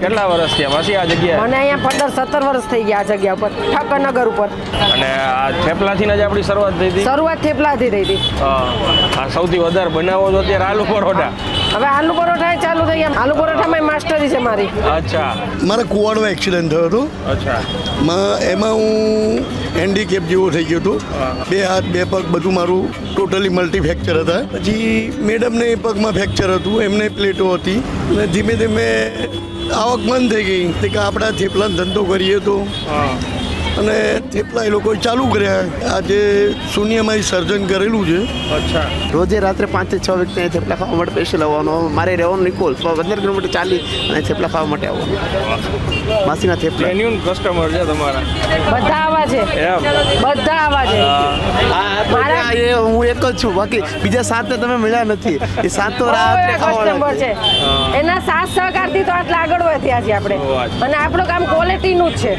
કેટલા વર્ષ થયા માસી આ જગ્યાએ? મને અહીંયા 15-17 વર્ષ થઈ ગયા આ જગ્યા ઉપર, ઠક્કર નગર ઉપર. અને આ થેપલાથી જ આપણી શરૂઆત થઈ હતી? શરૂઆત થેપલાથી થઈ હતી. આ સૌથી વધારે બનાવો છો અત્યારે આલુ પરોઠા? હવે આલુ પરોઠા ચાલુ થઈ ગયા. આલુ પરોઠામાં માસ્ટરી છે મારી. અચ્છા. મારા કુવાડમાં એક્સિડન્ટ થયો હતો. અચ્છા. એમાં હું હેન્ડીકેપ જેવો થઈ ગયો હતો. 2 હાથ 2 પગ બધું મારું ટોટલી મલ્ટી ફ્રેક્ચર હતા. પછી મેડમને પગમાં ફ્રેક્ચર હતું, એમને પ્લેટો હતી. અને ધીમે ધીમે આવક બંધ થઈ ગઈ કે આપણા થેપલાનો ધંધો કરીએ તો. અને થેપલા એ લોકોએ ચાલુ કર્યા. આજે શૂન્યમાં સર્જન કરેલું છે. અચ્છા. રોજે રાત્રે 5 થી 6 વ્યક્તિ અહીં થેપલા ખાવા માટે સ્પેશિયલ આવવાનું. મારે રહેવાનું નિકોલ 15 કિલોમીટર ચાલી અને થેપલા ખાવા માટે આવવાનું. માસીના થેપલા જેન્યુન કસ્ટમર છે તમારા? બધા આવા છે, બધા આવા છે. હું એક જ છું, બાકી બીજા 7 ને તમે મળ્યા નથી. એ 7 તો રાત્રે ખાવાના છે. એના સાથ સહકારથી તો આટલા આગળ વધ્યા છે આપણે. અને આપણું કામ ક્વોલિટીનું જ છે,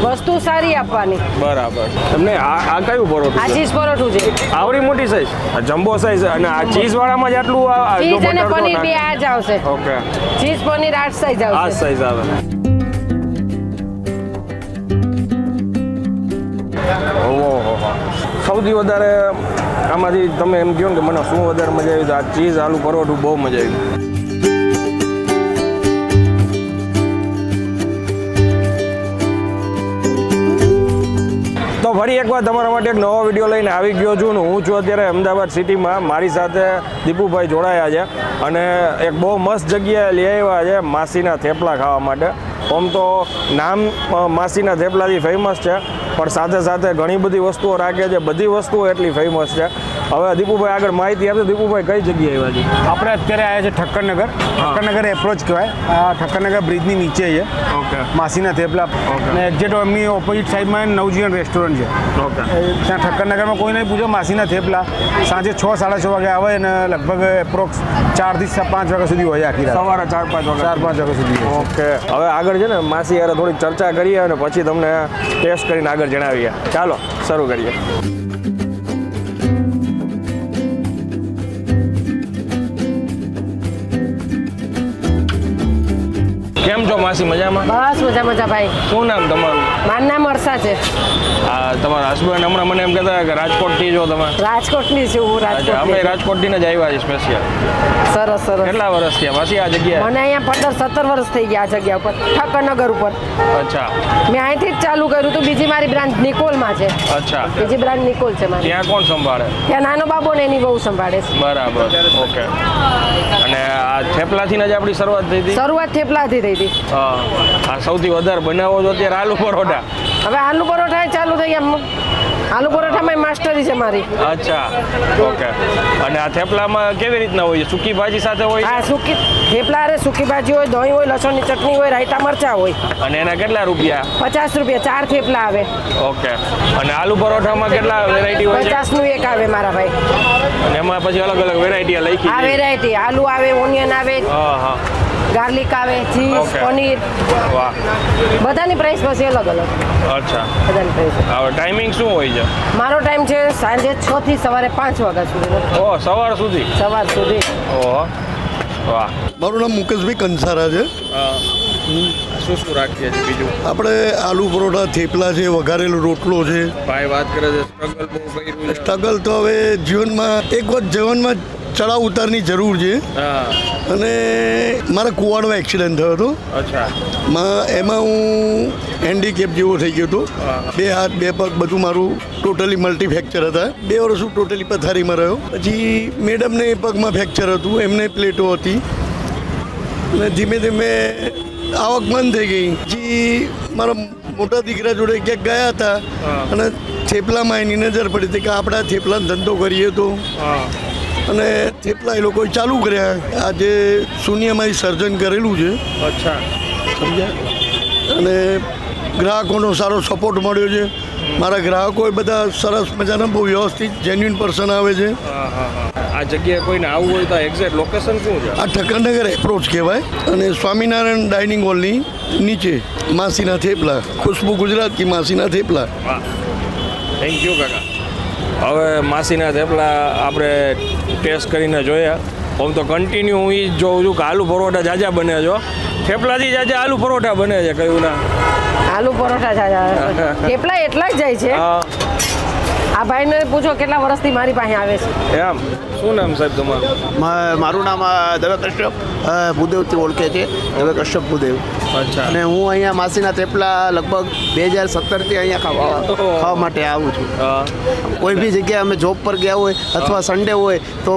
વસ્તુ સારી આપવાની. બરાબર. તમને આ કયું પરોઠું? આ ચીઝ પરોઠું છે. આવડી મોટી સાઈઝ, જમ્બો સાઈઝ. અને આ ચીઝ વાળામાં જ આટલું ચીઝ અને પનીર બે આ જ આવશે. ઓકે. ચીઝ પનીર 8 સાઈઝ આવશે. 8 સાઈઝ આવે. ઓહો. સૌથી વધારે આમાંથી તમે એમ કહો ને કે મને શું વધારે મજા આવી? તો આ ચીઝ આલુ પરોઠું બહુ મજા આવી. તો ફરી એકવાર તમારા માટે એક નવો વિડીયો લઈને આવી ગયો છું. હું છું અત્યારે અમદાવાદ સિટીમાં. મારી સાથે દીપુભાઈ જોડાયા છે અને એક બહુ મસ્ત જગ્યાએ લઈ આવ્યા છે માસીના થેપલા ખાવા માટે. આમ તો નામ માસીના થેપલાથી ફેમસ છે, પણ સાથે સાથે ઘણી બધી વસ્તુઓ રાખે છે. બધી વસ્તુઓ એટલી ફેમસ છે. હવે દીપુભાઈ આગળ માહિતી આપશે. દીપુભાઈ કઈ જગ્યાએ આવ્યા છે? આપણે અત્યારે આવ્યા છે ઠક્કરનગર. ઠક્કરનગર એપ્રોચ કહેવાય. આ ઠક્કરનગર બ્રિજની નીચે છે. ઓકે. માસીના થેપલા. અને એક્ઝેક્ટ એમની ઓપોઝિટ સાઈડમાં નવજીવન રેસ્ટોરન્ટ છે. ઓકે. ત્યાં ઠક્કરનગરમાં કોઈ નહીં પૂછો, માસીના થેપલા સાંજે 6-6:30 વાગે આવે અને લગભગ એપ્રોક્સ 4 થી 5 વાગ્યા સુધી હોય આખી રાત. સવારે 4-5 વાગ્યા. 4-5 વાગ્યા સુધી. ઓકે. હવે આગળ છે ને માસી યાર થોડીક ચર્ચા કરીએ અને પછી તમને ટેસ્ટ કરીને આગળ જણાવીએ. ચાલો શરૂ કરીએ. કેમ છો માસી? મજામાં? બસ મજા ભાઈ. શું નામ તમારું? મારું નામ હર્ષા છે. તમારા હસબન્ડ હમણાં મને એમ કહેતા કે રાજકોટથી છો તમે? રાજકોટની છું હું. અમે રાજકોટથી જ આવ્યા છીએ સ્પેશિયલ. સરસ સરસ. કેટલા વર્ષ થયા માસી આ જગ્યાએ? મને અહીંયા 15-17 વર્ષ થઈ ગયા આ જગ્યા ઉપર, ઠક્કર નગર ઉપર. અચ્છા. મેં અહીંથી જ ચાલુ કર્યું હતું. બીજી મારી બ્રાન્ચ નિકોલમાં છે. અચ્છા. બીજી બ્રાન્ચ નિકોલ છે મારી. ત્યાં કોણ સંભાળે? ત્યાં નાનો બાબો ને એની બહુ સંભાળે છે. બરાબર. ઓકે. અને આ થેપલાથી જ આપણી શરૂઆત થઈ હતી? શરૂઆત થેપલાથી થઈ હતી. આ સૌથી વધારે બનાવો છો અત્યારે આલુ પરોઠા? હવે આલુ પરોઠા ચાલુ થઈ ગયા. આલુ પરોઠામાં માસ્ટરી છે મારી. અચ્છા. ઓકે. અને આ થેપલામાં કેવી રીતના હોય છે? સૂકી ભાજી સાથે હોય? હા, સૂકી થેપલા અરે સૂકી ભાજી હોય, દહીં હોય, લસણની ચટણી હોય, રાયતા મરચાં હોય. અને એના કેટલા રૂપિયા? 50 રૂપિયા 4 થેપલા આવે. ઓકે. અને આલુ પરોઠામાં કેટલા વેરાયટી હોય છે? 50 નું એક આવે મારા ભાઈ. અને એમાં પછી અલગ અલગ વેરાયટી લખી આ વેરાયટી આલુ આવે, ઓનિયન આવે, હા, ગાર્લિક આવે, ચીઝ, ઓકે. પનીર. વાહ. બધાની પ્રાઇસ પછી અલગ અલગ. અચ્છા. બધાની પ્રાઇસ. હવે ટાઈમિંગ શું હોય છે? મારો ટાઈમ છે સાંજે 6 થી સવારે 5 વાગ્યા સુધી. ઓહ, સવાર સુધી? સવાર સુધી. ઓહ, વાહ. મારું નામ મુકેશભાઈ કંસારા છે. શું શું રાખીએ છીએ બીજું? આપણે આલુ પરોઠા, થેપલા છે, વઘારેલો રોટલો છે. ભાઈ વાત કરે છે સ્ટ્રગલ બહુ કર્યું છે. સ્ટ્રગલ તો હવે જીવનમાં એક વખત જીવનમાં ચડાવ ઉતારની જરૂર છે. હા. અને મારા કુવાડમાં એક્સિડન્ટ થયો હતો. અચ્છા. એમાં હું હેન્ડીકેપ જેવો થઈ ગયો હતો. 2 હાથ 2 પગ બધું મારું ટોટલી મલ્ટી ફ્રેક્ચર હતા. 2 વર્ષ હું ટોટલી પથારીમાં રહ્યો. પછી મેડમને પગમાં ફ્રેક્ચર હતું, એમને પ્લેટો હતી. અને ધીમે ધીમે આવક બંધ થઈ ગઈ. પછી મારા મોટા દીકરા જોડે ક્યાંક ગયા હતા અને થેપલામાં એની નજર પડી હતી કે આપણા થેપલાનો ધંધો કરીએ તો. અને થેપલા એ લોકોએ ચાલુ કર્યા. આજે શૂન્યમાં સર્જન કરેલું છે. અચ્છા. સમજ્યા? અને ગ્રાહકોનો સારો સપોર્ટ મળ્યો છે. મારા ગ્રાહકો બધા સરસ મજાના બહુ વ્યવસ્થિત જેન્યુન પર્સન આવે છે. આ જગ્યાએ કોઈને આવવું હોય તો એક્ઝેક્ટ લોકેશન શું છે? આ ઠક્કરનગર એપ્રોચ કહેવાય અને સ્વામિનારાયણ ડાઇનિંગ હોલની નીચે માસીના થેપલા, ખુશ્બુ ગુજરાત કી માસીના થેપલા. વાહ, થેન્ક યુ કાકા. હવે માસીના થેપલા આપણે ટેસ્ટ કરીને જોયા આમ તો કન્ટિન્યુ હું ઈ જ જોઉં છું કે આલુ પરોઠા જાજા બને છો, થેપલાથી જાજા આલુ પરોઠા બને છે, કયું ના? આલુ પરોઠા જાજા થેપલા એટલા જ જાય છે. આ ભાઈને પૂછો કેટલા વર્ષથી મારી પાસે આવે છે. એમ શું નામ સાહેબ તમારું? મારું નામ દવે કશ્યપ ભૂદેવથી ઓળખે છે, દવે કશ્યપ ભૂદેવ. અચ્છા. અને હું અહીંયા માસીના થેપલા લગભગ 2017થી અહીંયા ખાવા માટે આવું છું. કોઈ બી જગ્યાએ અમે જોબ પર ગયા હોય અથવા સન્ડે હોય તો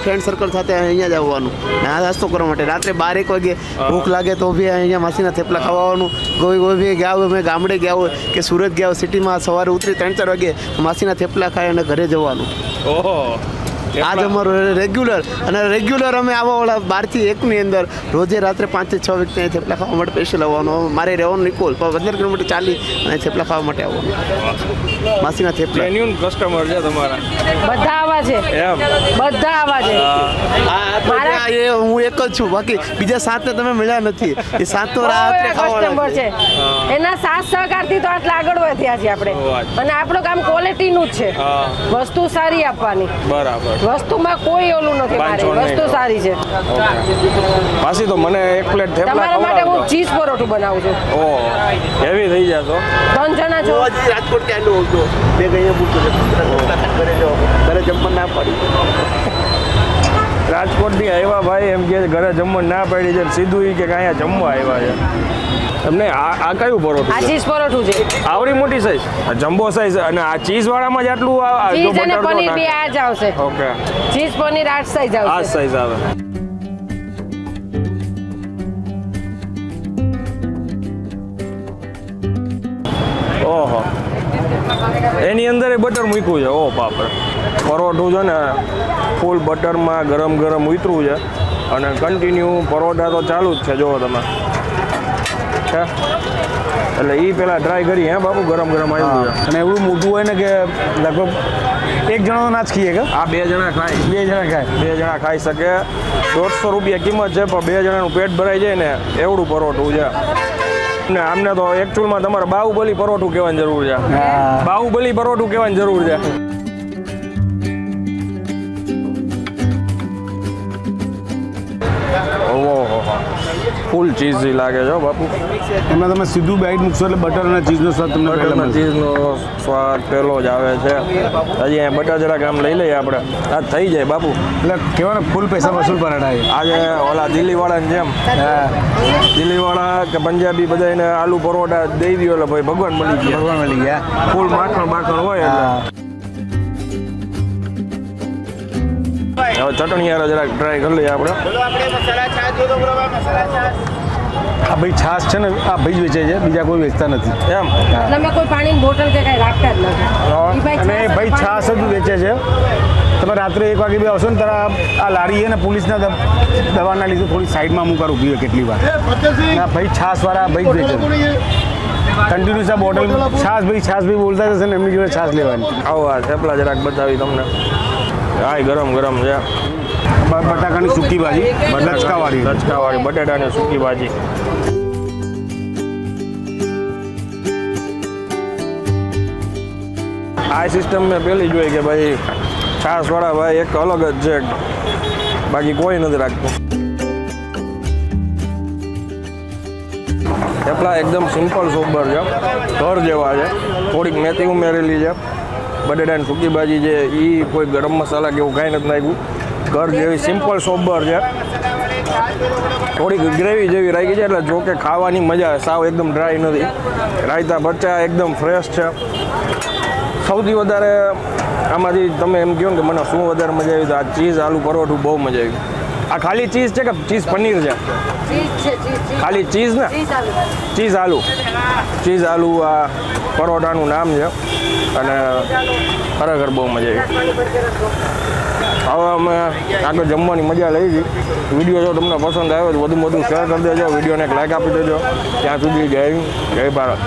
ફ્રેન્ડ સર્કલ સાથે અહીંયા જ આવવાનું નાસ્તો કરવા માટે. રાત્રે 12-1 વાગે ભૂખ લાગે તો બી અહીંયા માસીના થેપલા ખાવાનું. કોઈ બી ગયા હોય, અમે ગામડે ગયા હોય કે સુરત ગયા હોય સિટીમાં, સવારે ઉતરી 3-4 વાગે માસીના થેપલા ખાઈ અને ઘરે જવાનું. ઓહો, આજ અમારું રેગ્યુલર અમે આવાવાળા 12 થી 1ની અંદર રોજે રાત્રે 5 થી 6 વ્યક્તિ અહીં થેપલા ખાવા માટે સ્પેશિયલ આવવાનું. મારે રહેવાનું નિકોલ 15 કિલોમીટર ચાલી અને થેપલા ખાવા માટે આવવાનું. માસીના થેપલા જેન્યુન કસ્ટમર છે તમારા? બધા આવા છે, એમ બધા આવા છે. એ હું એક જ છું, બાકી બીજા 7 તમે મળ્યા નથી. એ 7 તો રાત્રે કસ્ટમર ખાવાના છે. એના સાથ સહકારથી તો આટલા આગળ વધ્યા છે આપણે. અને આપણું કામ ક્વોલિટીનું જ છે, વસ્તુ સારી આપવાની. બરાબર. વસ્તુમાં કોઈ ઓલું નથી, મારી વસ્તુ સારી છે. પાછી તો મને એક પ્લેટ થેપલા તમારા માટે હું ખવડાવજો. ચીઝ પરોઠું બનાવું છું. ઓ હેવી થઈ જશો. 3 જણા છો. રાજકોટ થી આવેલો હતો, મેં અહીંયા પૂછ્યું ઘરે જાઓ, ઘરે જમવા ના પાડી. રાજકોટથી આવ્યા ભાઈ એમ કે ઘરે જમવા ના પાડી છે, સીધું ઈ કે અહીંયા જમવા આવ્યા છે. તમને આ કયું પરોઠું આ છે? ચીઝ પરોઠું છે. આવડી મોટી સાઈઝ, જમ્બો સાઈઝ. અને આ ચીઝ વાળામાં જ આટલું જો ચીઝ અને બટર પનીર બે આ જ આવશે. ઓકે, ચીઝ પનીર 8 સાઈઝ આ આવશે. સાઈઝ આવે. ઓહો, એની અંદર બટર મૂક્યું છે. ઓ બાપરે, પરોઠું છે ને ફૂલ બટરમાં ગરમ ગરમ ઉતરું છે અને કન્ટિન્યુ પરોઠા તો ચાલુ જ છે. જુઓ તમે, એટલે એ પેલા ટ્રાય કરી. હે બાપુ, ગરમ ગરમ આવ્યું છે. અને એવું મોટું હોય ને કે લગભગ 1 જણો ના જ ખાઈએ કે આ 2 જણા ખાય, 2 જણા ખાય. 2 જણા ખાઈ શકે. 150 રૂપિયા કિંમત છે, પણ 2 જણાનું પેટ ભરાઈ જાય ને એવડું પરોઠું છે. ને આમને તો એકચ્યુઅલમાં તમારે બાહુબલી પરોઠું કહેવાની જરૂર છે. બાહુબલી પરોઠું કહેવાની જરૂર છે. ઓહો, ફૂલ ચીઝી લાગે છે બાપુ. એમાં તમે સીધું બાઈટ મૂકશો એટલે બટર અને ચીઝનો સ્વાદ તમને પહેલા બટરના મળશે. ચીઝનો સ્વાદ પહેલો જ આવે છે. હજી અહીંયા બટર જરાક આમ લઈ લઈએ આપણે, આ થઈ જાય બાપુ. એટલે કહેવાય ને ફૂલ પૈસા વસૂલ પરાઠા છે. આજે ઓલા દિલ્હીવાળાને જેમ દિલ્હીવાળા કે પંજાબી બધાને આલુ પરોઠા દઈ દો એટલે ભાઈ ભગવાન મળી ગયા. ભગવાન મળી ગયા. ફૂલ માખણ હોય એટલે. હવે ચટણી યાર જરાક ટ્રાય કરી લઈએ આપણે. આ ભાઈ છાશ છે ને, આ ભાઈ જ વેચે છે, બીજા કોઈ વેચતા નથી. એમ તમે કોઈ પાણીની બોટલ કે કઈ રાખતા જ નથી. અને ભાઈ છાશ જ વેચે છે. તમે રાત્રે 1 વાગે બી આવશો ને ત્યારે આ લારી છે ને પોલીસના દવાના લીધે થોડી સાઈડમાં અમુક વાર ઊભી હોય કેટલી વાર. આ ભાઈ છાશવાળા ભાઈ જ વેચે છે. કન્ટિન્યુઅસ આ બોટલ છાશ ભાઈ બોલતા જશે ને એમની જોડે છાશ લેવાની. આવો આ થેપલા જરાક બતાવી તમને. હાય ગરમ ગરમ છે. બટાકાની સૂકી ભાજી, લચકાવાળી બટાટાની સૂકી ભાજી. આ સિસ્ટમ મેં પહેલી જોઈ કે ભાઈ છાશવાળા ભાઈ એક અલગ જ છે, બાકી કોઈ નથી રાખતું. થેપલા એકદમ સિમ્પલ સોબર છે, ઘર જેવા છે. થોડીક મેથી ઉમેરેલી છે. બટેટાની સૂકી ભાજી છે એ કોઈ ગરમ મસાલા કે એવું કાંઈ નથી નાખ્યું. ઘર જેવી સિમ્પલ સોબર છે. થોડીક ગ્રેવી જેવી રાખી છે એટલે જો કે ખાવાની મજા આવે. સાવ એકદમ ડ્રાય નથી. રાયતા બચ્ચા એકદમ ફ્રેશ છે. સૌથી વધારે આમાંથી તમે એમ કહો ને કે મને શું વધારે મજા આવી તો આ ચીઝ આલુ પરોઠું બહુ મજા આવી. આ ખાલી ચીઝ છે કે ચીઝ પનીર છે? ખાલી ચીઝ ને ચીઝ આલુ આ પરોઠાનું નામ છે અને ખરેખર બહુ મજા આવી. હવે અમે આગળ જમવાની મજા લઈ હતી. વિડીયો જો તમને પસંદ આવ્યો તો વધુ શેર કરી દેજો. વિડીયોને એક લાઈક આપી દેજો. ત્યાં સુધી જય ભારત.